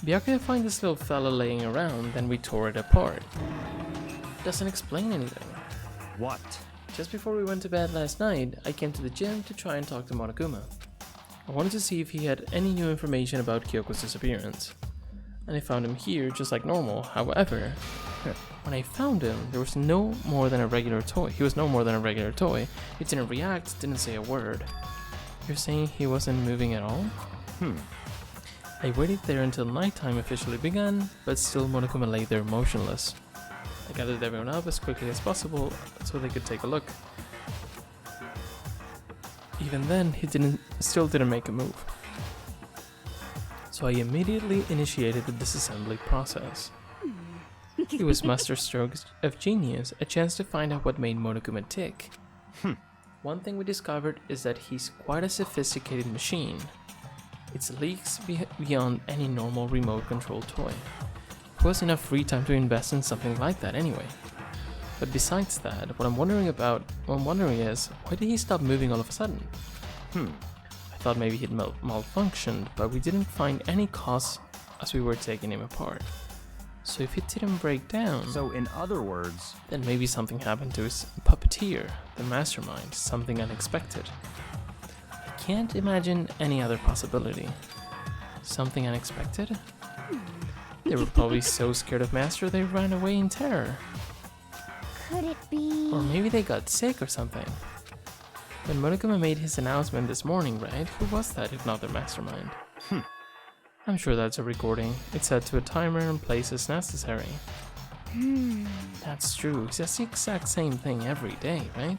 Byakuya find this little fella laying around, then we tore it apart. Doesn't explain anything. What? Just before we went to bed last night, I came to the gym to try and talk to Monokuma. I wanted to see if he had any new information about Kyoko's disappearance. And I found him here just like normal. However, when I found him, there was no more than a regular toy. He was no more than a regular toy. He didn't react, didn't say a word. You're saying he wasn't moving at all? I waited there until nighttime officially began, but still Monokuma lay there motionless. I gathered everyone up as quickly as possible so they could take a look. Even then, he still didn't make a move. So I immediately initiated the disassembly process. It was masterstrokes of genius, a chance to find out what made Monokuma tick. One thing we discovered is that he's quite a sophisticated machine. Its leaks beyond any normal remote-controlled toy. It was enough free time to invest in something like that anyway. But besides that, what I'm wondering is, why did he stop moving all of a sudden? I thought maybe he'd malfunctioned, but we didn't find any cause as we were taking him apart. So if it didn't break down... So in other words... Then maybe something happened to his puppeteer, the mastermind, something unexpected. I can't imagine any other possibility. Something unexpected? They were probably so scared of Master they ran away in terror. Could it be... Or maybe they got sick or something. When Monokuma made his announcement this morning, right? Who was that if not their mastermind? I'm sure that's a recording. It's set to a timer and place as necessary. That's true. He says the exact same thing every day, right?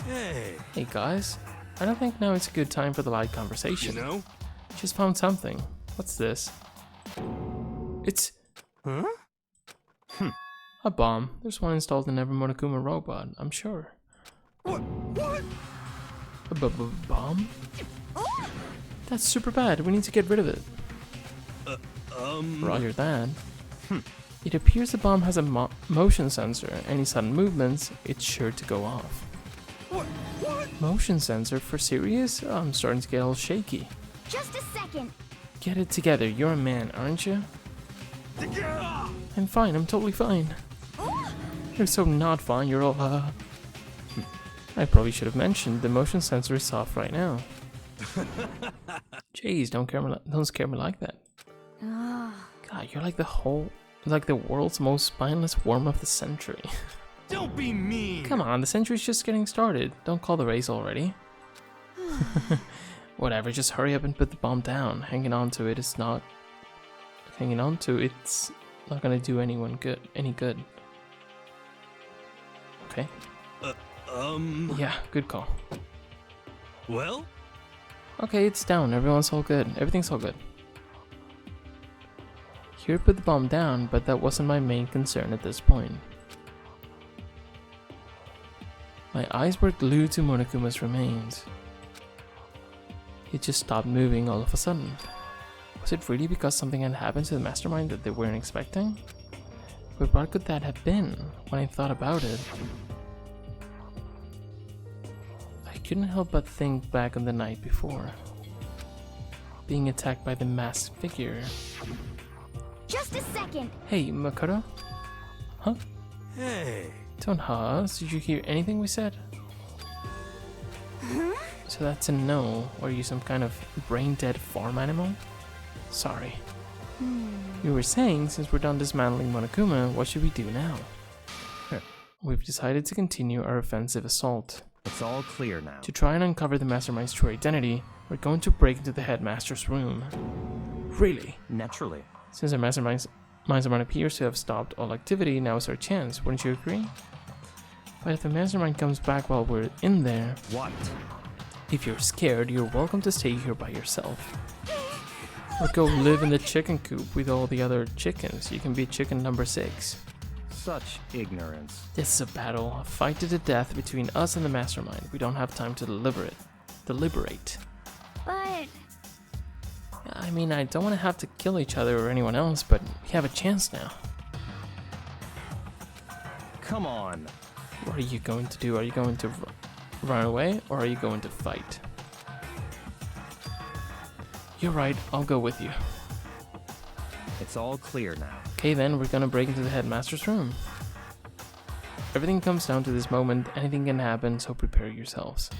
Hey guys, I don't think now it's a good time for the light conversation. You know? Just found something. What's this? It's... Huh? A bomb. There's one installed in every Monokuma robot, I'm sure. What? What? A bomb? That's super bad. We need to get rid of it. Roger that. It appears the bomb has a motion sensor. Any sudden movements, it's sure to go off. What? Motion sensor? For serious? Oh, I'm starting to get all shaky. Just a second. Get it together. You're a man, aren't you? I'm fine. I'm totally fine. You're so not fine. You're all, I probably should have mentioned the motion sensor is off right now. Jeez, don't scare me like that. God, you're like the world's most spineless worm of the century. Don't be mean. Come on, the century's just getting started. Don't call the race already. Whatever, just hurry up and put the bomb down. Hanging on to it's not gonna do anyone any good. Okay. Yeah, good call. Well? Okay, it's down. Everyone's all good. Everything's all good. Here put the bomb down, but that wasn't my main concern at this point. My eyes were glued to Monokuma's remains. He just stopped moving all of a sudden. Was it really because something had happened to the mastermind that they weren't expecting? But what could that have been when I thought about it? I couldn't help but think back on the night before. Being attacked by the masked figure. Just a second. Hey, Mukuro? Huh? Hey. Don't us. Did you hear anything we said? So that's a no. Or are you some kind of brain-dead farm animal? Sorry. You were saying, since we're done dismantling Monokuma, what should we do now? We've decided to continue our offensive assault. It's all clear now. To try and uncover the mastermind's true identity, we're going to break into the headmaster's room. Really? Naturally. Since our mastermind appears to have stopped all activity, now is our chance, wouldn't you agree? But if the mastermind comes back while we're in there... What? If you're scared, you're welcome to stay here by yourself. Or go live in the chicken coop with all the other chickens. You can be chicken number 6. Such ignorance. This is a battle, a fight to the death between us and the mastermind. We don't have time to deliberate. But... I mean, I don't want to have to kill each other or anyone else, but we have a chance now. Come on. What are you going to do? Are you going to run away, or are you going to fight? You're right, I'll go with you. It's all clear now. Okay then, we're gonna break into the headmaster's room. Everything comes down to this moment, anything can happen, so prepare yourselves.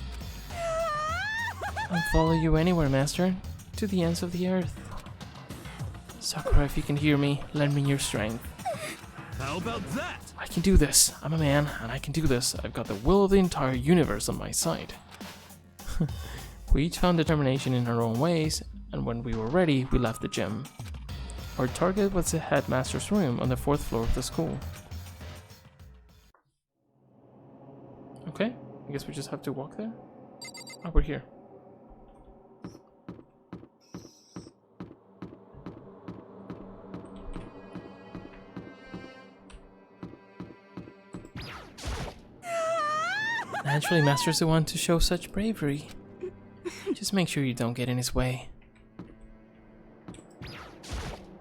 I'll follow you anywhere, master. To the ends of the earth. Sakura, if you can hear me, lend me your strength. How about that? I can do this. I'm a man, and I can do this. I've got the will of the entire universe on my side. We each found determination in our own ways, and when we were ready, we left the gym. Our target was the headmaster's room on the 4th floor of the school. Okay, I guess we just have to walk there. Oh, we're here. Naturally, Master's the one to show such bravery. Just make sure you don't get in his way.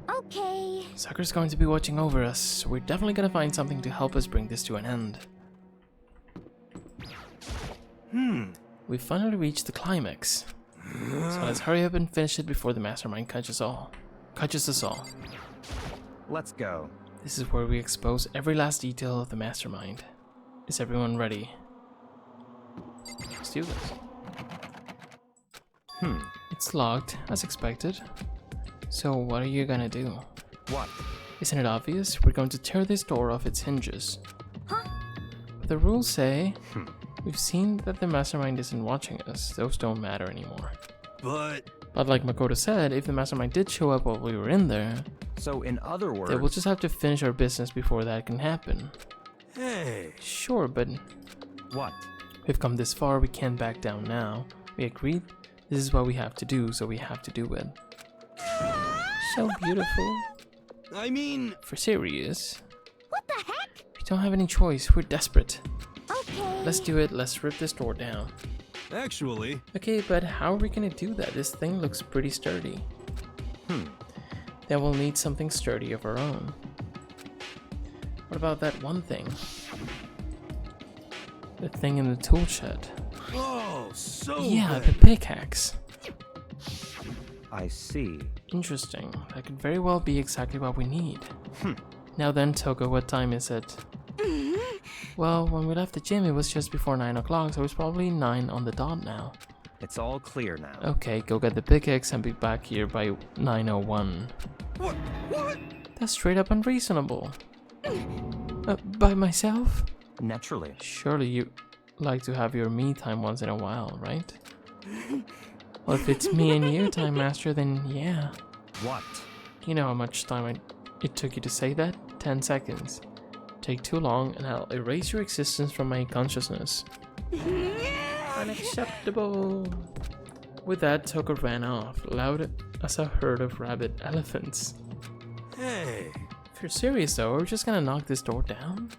Okay. Sucker's going to be watching over us, so we're definitely gonna find something to help us bring this to an end. We finally reached the climax. So let's hurry up and finish it before the mastermind catches us all. Let's go. This is where we expose every last detail of the mastermind. Is everyone ready? Let's do this. It's locked, as expected. So what are you gonna do? What? Isn't it obvious? We're going to tear this door off its hinges. Huh? But the rules say we've seen that the mastermind isn't watching us. Those don't matter anymore. But like Mukuro said, if the mastermind did show up while we were in there, So in other words... then we'll just have to finish our business before that can happen. hey, Sure, but What? we've come this far, we can't back down now. We agreed, this is what we have to do, so we have to do it. So beautiful. I mean, For serious. What the heck? We don't have any choice, we're desperate. Okay. Let's do it, let's rip this door down. actually, Okay, but how are we gonna do that? This thing looks pretty sturdy. Then we'll need something sturdy of our own. What about that one thing? The thing in the tool shed. oh, so Yeah, bad. the pickaxe. I see. Interesting. That could very well be exactly what we need. Now then, Toko, what time is it? Well, when we left the gym, it was just before 9 o'clock, so it's probably 9 on the dot now. It's all clear now. Okay, go get the pickaxe and be back here by 9:01. What? That's straight up unreasonable. By myself? Naturally. Surely you like to have your me time once in a while, right? Well, if it's me and you, Time Master, then yeah. What? You know how much time it took you to say that? 10 seconds. Take too long and I'll erase your existence from my consciousness. Unacceptable. With that, Toko ran off, loud as a herd of rabid elephants. Hey, If you're serious though, we're just gonna knock this door down?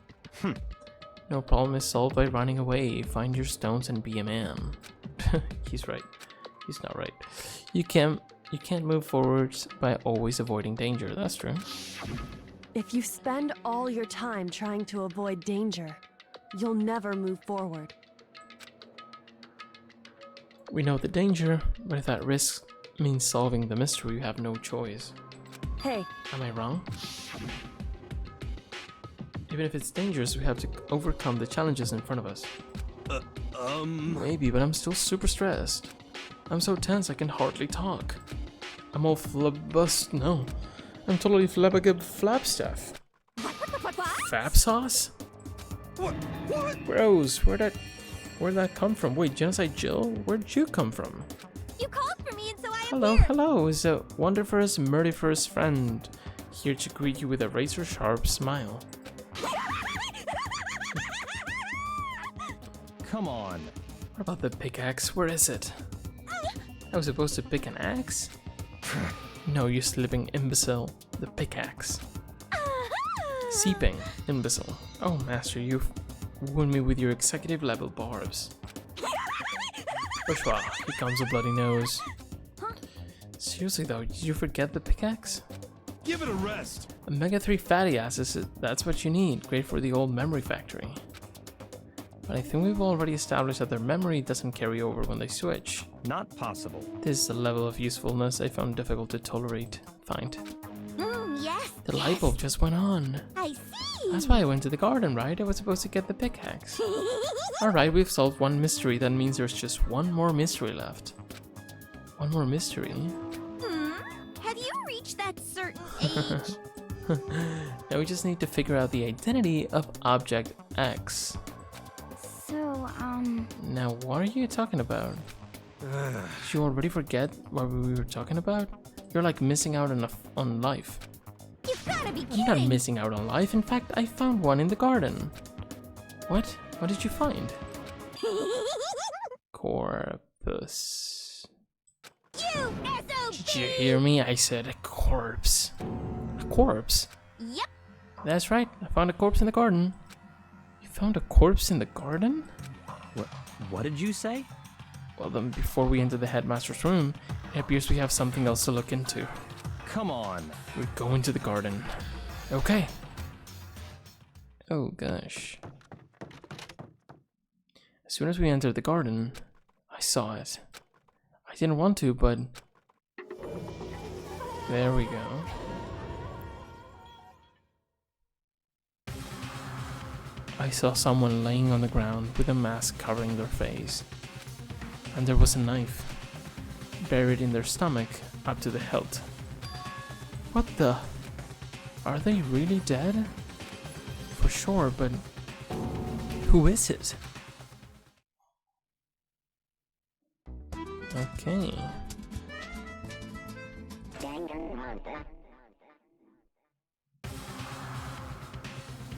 No problem is solved by running away. Find your stones and be a man. He's right. He's not right. You can't move forwards by always avoiding danger. That's true. If you spend all your time trying to avoid danger, you'll never move forward. We know the danger, but if that risk means solving the mystery, we have no choice. Hey, Am I wrong? Even if it's dangerous, we have to overcome the challenges in front of us. Maybe, but I'm still super stressed. I'm so tense I can hardly talk. I'm all no. I'm totally flabstaff. Fab sauce? what? Gross, where'd that come from? Wait, Genocide Jill? Where'd you come from? You called for me and so I Hello, appeared. hello, is a wonderfulest, murderous friend here to greet you with a razor-sharp smile. Come on. What about the pickaxe? Where is it? I was supposed to pick an axe? No, you slipping imbecile. The pickaxe. Seeping, imbecile. Oh, master, you've won me with your executive level barbs. Bourgeois, here comes a bloody nose. Seriously though, did you forget the pickaxe? Give it a rest. Omega-3 fatty acids, that's what you need. Great for the old memory factory. But I think we've already established that their memory doesn't carry over when they switch. Not possible. This is a level of usefulness I found difficult to tolerate. Find. Yes. The light bulb just went on. I see. That's why I went to the garden, right? I was supposed to get the pickaxe. Alright, we've solved one mystery. That means there's just one more mystery left. One more mystery? Have you reached that certain age? Now we just need to figure out the identity of Object X. So, Now, what are you talking about? Did you already forget what we were talking about? You're like missing out on life. you've gotta be I'm not kidding. missing out on life. In fact, I found one in the garden. What? What did you find? Corpus. You SOB! Did you hear me? I said a corpse. A corpse? Yep. That's right. I found a corpse in the garden. You found a corpse in the garden? What did you say? Well, then before we enter the headmaster's room, it appears we have something else to look into. Come on. We go into the garden. Okay. Oh gosh. As soon as we entered the garden, I saw it. I didn't want to, but there we go. I saw someone laying on the ground with a mask covering their face. And there was a knife buried in their stomach up to the hilt. What the? Are they really dead? For sure, but who is it? Okay.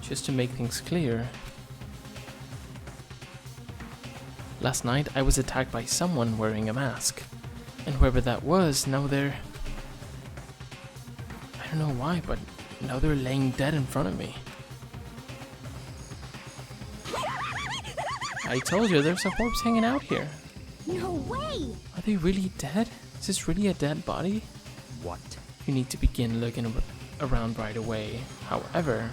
Just to make things clear, last night I was attacked by someone wearing a mask, and whoever that was, now they're... I don't know why, but now they're laying dead in front of me. I told you there's a corpse hanging out here. No way! Are they really dead? Is this really a dead body? What? You need to begin looking around right away. However,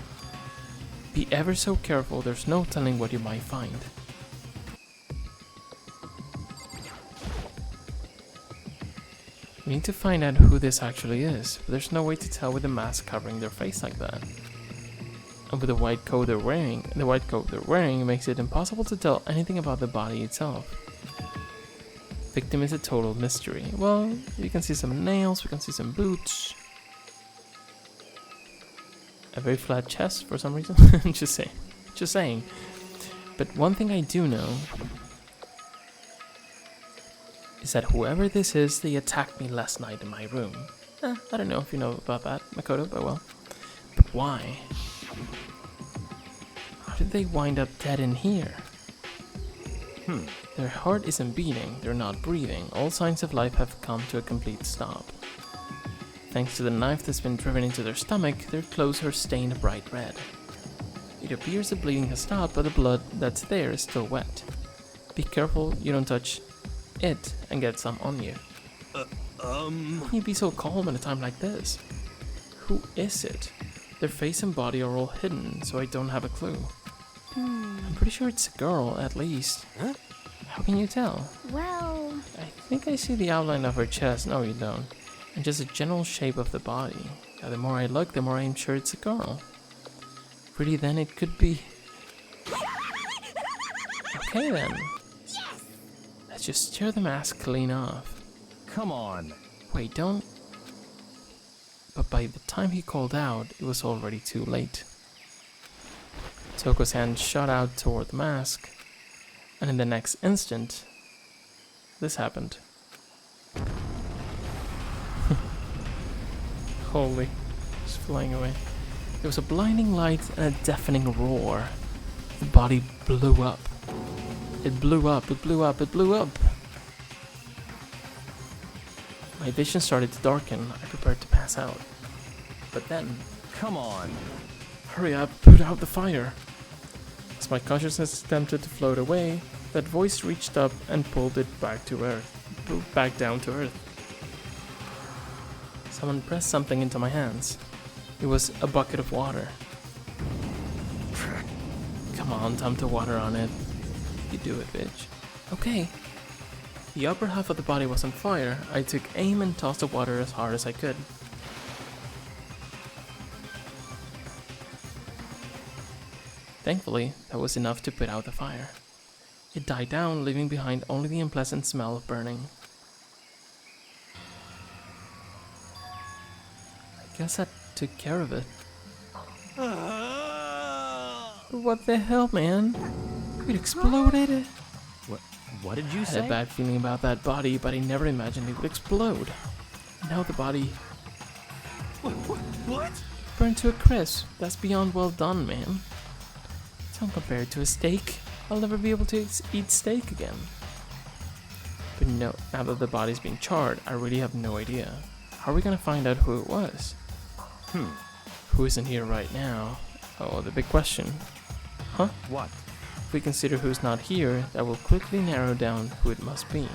be ever so careful, there's no telling what you might find. We need to find out who this actually is, but there's no way to tell with a mask covering their face like that. And with the white coat they're wearing, makes it impossible to tell anything about the body itself. Victim is a total mystery. Well, you can see some nails, we can see some boots. A very flat chest for some reason. Just saying. But one thing I do know is that whoever this is, they attacked me last night in my room. I don't know if you know about that, Mukuro, but well. But why? How did they wind up dead in here? Their heart isn't beating, they're not breathing. All signs of life have come to a complete stop. Thanks to the knife that's been driven into their stomach, their clothes are stained bright red. It appears the bleeding has stopped, but the blood that's there is still wet. Be careful you don't touch it and get some on you. How can you be so calm at a time like this? Who is it? Their face and body are all hidden, so I don't have a clue. I'm pretty sure it's a girl, at least. Huh? How can you tell? Well... I think I see the outline of her chest. No, you don't. And just a general shape of the body. Now, the more I look, the more I'm sure it's a girl. Really, then it could be... Okay, then. Let's just tear the mask clean off. Come on. Wait, don't... But by the time he called out, it was already too late. Toko's hand shot out toward the mask, and in the next instant, this happened. Holy, just flying away. There was a blinding light and a deafening roar. The body blew up. It blew up, it blew up, it blew up. My vision started to darken. I prepared to pass out. But then... Come on. Hurry up, put out the fire. As my consciousness attempted to float away, that voice reached up and pulled it back to earth. Back down to earth. Someone pressed something into my hands. It was a bucket of water. Come on, dump the water on it. You do it, bitch. Okay. The upper half of the body was on fire. I took aim and tossed the water as hard as I could. Thankfully, that was enough to put out the fire. It died down, leaving behind only the unpleasant smell of burning. I guess that took care of it. What the hell, man? It exploded? What did you I say? had a bad feeling about that body, but I never imagined it would explode. Now the body What? burned to a crisp. That's beyond well done, man. Don't compare it to a steak. I'll never be able to eat steak again. But no, now that the body's been charred, I really have no idea. How are we gonna find out who it was? Who isn't here right now? Oh, the big question. Huh? What? If we consider who's not here, that will quickly narrow down who it must be.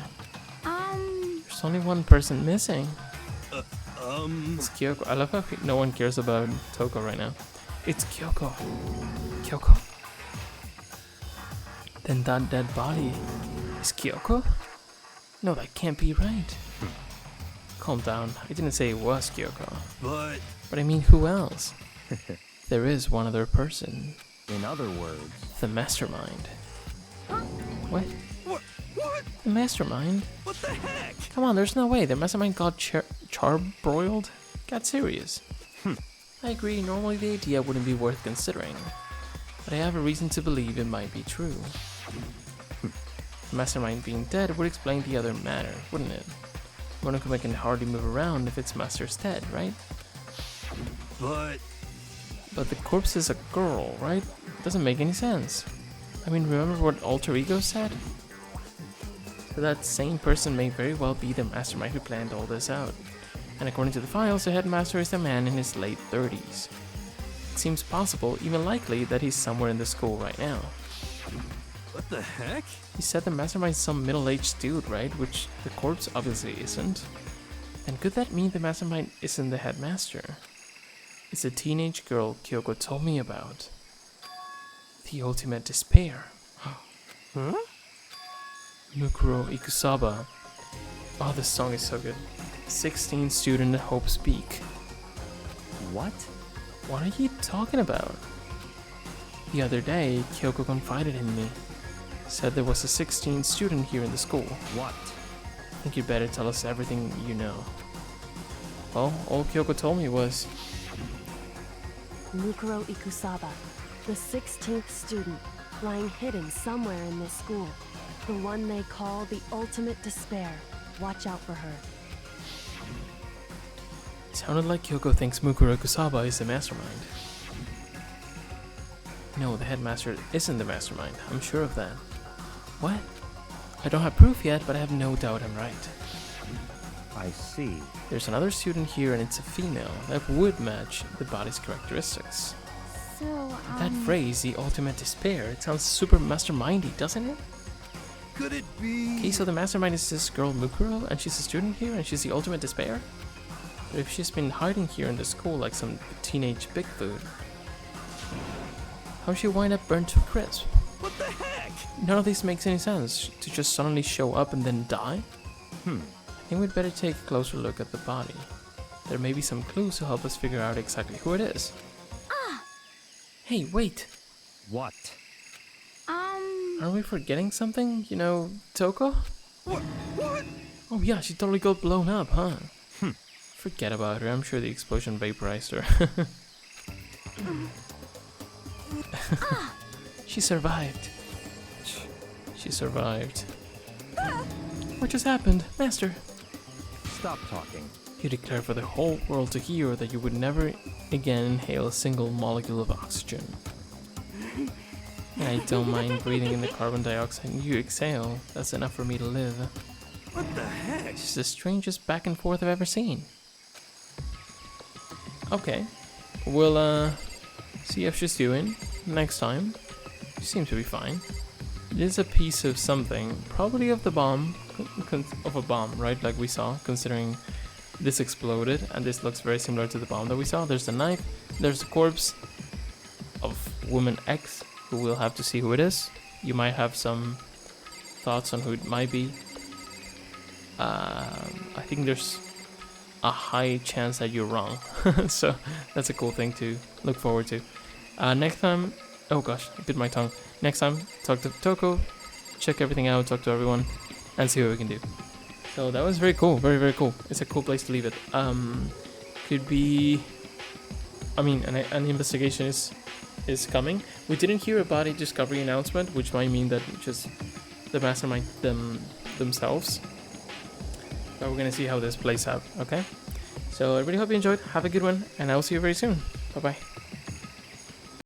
There's only one person missing. It's Kyoko. I love how no one cares about Toko right now. It's Kyoko. Kyoko? Then that dead body is Kyoko? No, that can't be right. Calm down. I didn't say it was Kyoko. But I mean, who else? There is one other person. In other words, The mastermind. What? What? The mastermind? What the heck? Come on, there's no way. The mastermind got charbroiled? Got serious. I agree, normally the idea wouldn't be worth considering. But I have a reason to believe it might be true. The mastermind being dead would explain the other matter, wouldn't it? Monokuma can hardly move around if its master's dead, right? But the corpse is a girl, right? Doesn't make any sense. I mean, remember what Alter Ego said? So that same person may very well be the mastermind who planned all this out. And according to the files, the headmaster is a man in his late 30s. It seems possible, even likely, that he's somewhere in the school right now. What the heck? He said the mastermind's some middle-aged dude, right? Which the corpse obviously isn't. And could that mean the mastermind isn't the headmaster? It's a teenage girl Kyoko told me about. The ultimate despair. Huh? Mukuro Ikusaba. Oh, this song is so good. 16 student Hope Speak. what? What are you talking about? The other day, Kyoko confided in me. Said there was a 16 student here in the school. What? I think you'd better tell us everything you know. Well, all Kyoko told me was... Mukuro Ikusaba, the 16th student, lying hidden somewhere in this school. The one they call the ultimate despair. Watch out for her. Sounded like Kyoko thinks Mukuro Ikusaba is the mastermind. No, the headmaster isn't the mastermind. I'm sure of that. What? I don't have proof yet, but I have no doubt I'm right. I see. There's another student here and it's a female. That would match the body's characteristics. So, That phrase, the ultimate despair, it sounds super mastermindy, doesn't it? Could it be? Okay, so the mastermind is this girl Mukuro, and she's a student here, and she's the ultimate despair? But if she's been hiding here in the school like some teenage Bigfoot, how'd she wind up burnt to a crisp? What the heck? None of this makes any sense. To just suddenly show up and then die? I think we'd better take a closer look at the body. There may be some clues to help us figure out exactly who it is. Hey, wait! What? Are we forgetting something? You know, Toko? What? Oh yeah, she totally got blown up, huh? Forget about her, I'm sure the explosion vaporized her. She survived. She survived. What just happened? Master! Stop talking. You declared for the whole world to hear that you would never again inhale a single molecule of oxygen. And I don't mind breathing in the carbon dioxide you exhale. That's enough for me to live. What the heck? It's the strangest back and forth I've ever seen. Okay. We'll see how she's doing next time. She seems to be fine. It is a piece of something, probably of the bomb, of a bomb, right? Like we saw, considering this exploded, and this looks very similar to the bomb that we saw. There's the knife, there's the corpse of woman X, who we'll have to see who it is. You might have some thoughts on who it might be. I think there's a high chance that you're wrong, so that's a cool thing to look forward to. Next time, oh gosh, I bit my tongue. Next time, talk to Toko, check everything out, talk to everyone, and see what we can do. So that was very cool, very, very cool. It's a cool place to leave it. Could be, I mean, an investigation is coming. We didn't hear a body discovery announcement, which might mean that just the mastermind themselves. But we're gonna see how this plays out, okay? So I really hope you enjoyed. Have a good one, and I'll see you very soon. Bye-bye.